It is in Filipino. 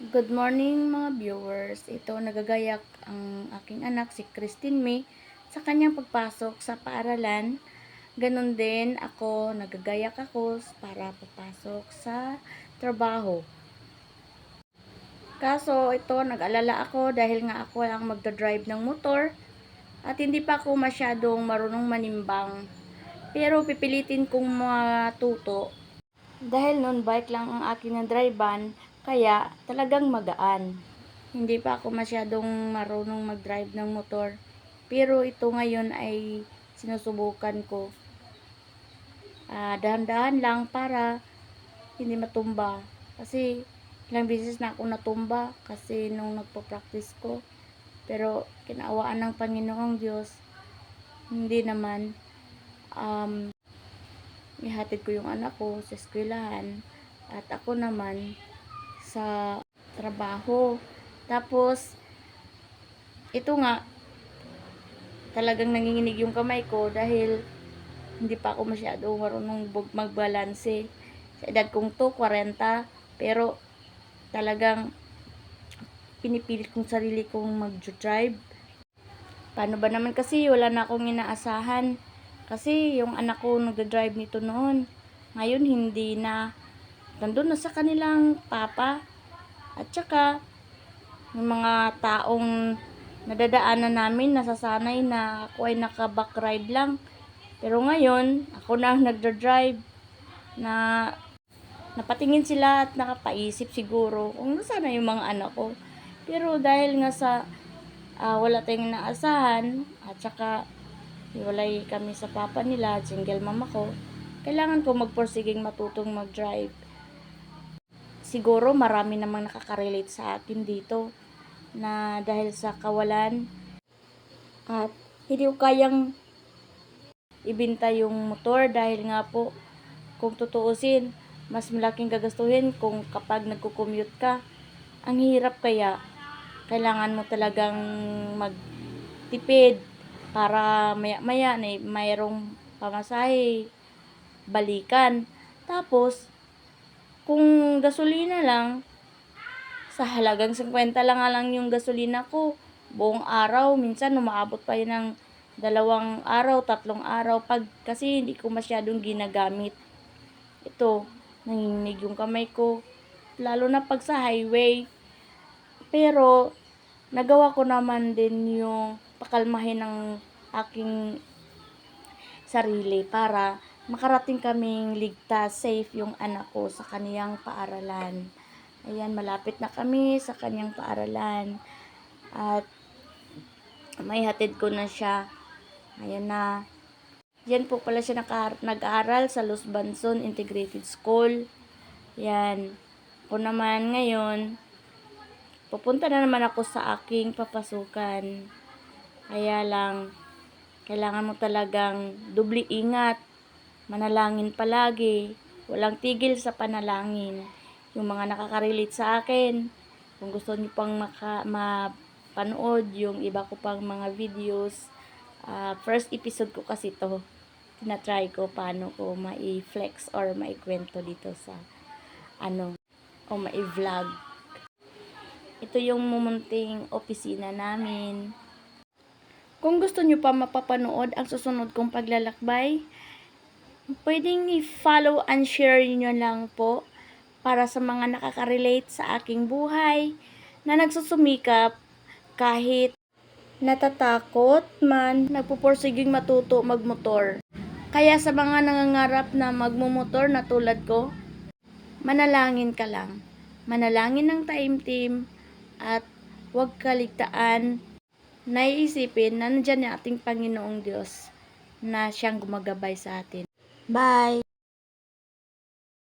Good morning mga viewers. Ito nagagayak ang aking anak si Christine May sa kanyang pagpasok sa paaralan. Ganon din ako, nagagayak ako para papasok sa trabaho. Kaso ito nag-alala ako dahil nga ako ang magdadrive ng motor at hindi pa ako masyadong marunong manimbang. Pero pipilitin kong matuto dahil noon bike lang ang akin na drivean, kaya talagang magaan. Hindi pa ako masyadong marunong mag-drive ng motor. Pero ito ngayon ay sinusubukan ko. Dahan-dahan lang para hindi matumba. Kasi ilang beses na ako natumba kasi nung nagpo-practice ko. Pero kinaawaan ng Panginoong Diyos, hindi naman. Ihatid ko yung anak ko sa eskwelahan at ako naman sa trabaho. Tapos ito nga talagang nanginginig yung kamay ko dahil hindi pa ako masyado marunong magbalanse. Sa edad kong to 40, pero talagang pinipilit kong sarili kong mag-drive. Paano ba naman kasi wala na akong inaasahan. Kasi yung anak ko nagda-drive nito noon. Ngayon hindi na. Nandun na sa kanilang papa. At saka yung mga taong nadadaanan namin nasasanay na ako ay naka-back ride lang. Pero ngayon, ako na ang nagda-drive na napatingin sila at nakapaisip siguro kung nasaan na yung mga anak ko. Pero dahil nga sa wala tayong inaasahan at saka hiwalay kami sa papa nila, single mama ko, kailangan ko magporsiging matutong mag-drive. Siguro marami namang nakaka-relate sa akin dito na dahil sa kawalan at hindi ko kayang ibenta yung motor dahil nga po kung tutuusin, mas malaking gagastuhin kung kapag nagko-commute ka. Ang hirap kaya kailangan mo talagang magtipid para maya-maya na mayroong pamasahe, balikan. Tapos, kung gasolina lang, sa halagang 50 lang yung gasolina ko, buong araw, minsan umaabot pa yun ng 2 araw, 3 araw, kasi hindi ko masyadong ginagamit. Ito, nanginginig yung kamay ko, lalo na pag sa highway. Pero, nagawa ko naman din yung pakalmahin ng aking sarili para makarating kaming ligtas, safe yung anak ko sa kaniyang paaralan. Ayan, malapit na kami sa kaniyang paaralan at may hatid ko na siya. Ayan na. Yan po pala siya nag-aaral sa Los Banson Integrated School. Yan. Ako naman ngayon, pupunta na naman ako sa aking papasukan. Kaya lang, kailangan mo talagang dubli ingat. Manalangin palagi. Walang tigil sa panalangin. Yung mga nakaka-relate sa akin, kung gusto niyo pang mapanood yung iba ko pang mga videos, first episode ko kasi to. Tinatry ko paano ko mai-flex or maikwento dito sa o mai-vlog. Ito yung mumunting opisina namin. Kung gusto nyo pa mapapanood ang susunod kong paglalakbay, pwedeng i-follow and share nyo lang po para sa mga nakaka-relate sa aking buhay na nagsusumikap kahit natatakot man, nagpupursiging matuto magmotor. Kaya sa mga nangangarap na magmumotor na tulad ko, manalangin ka lang. Manalangin ng taimtim at huwag kaligtaan na iisipin na nandiyan yung ating Panginoong Diyos na siyang gumagabay sa atin. Bye!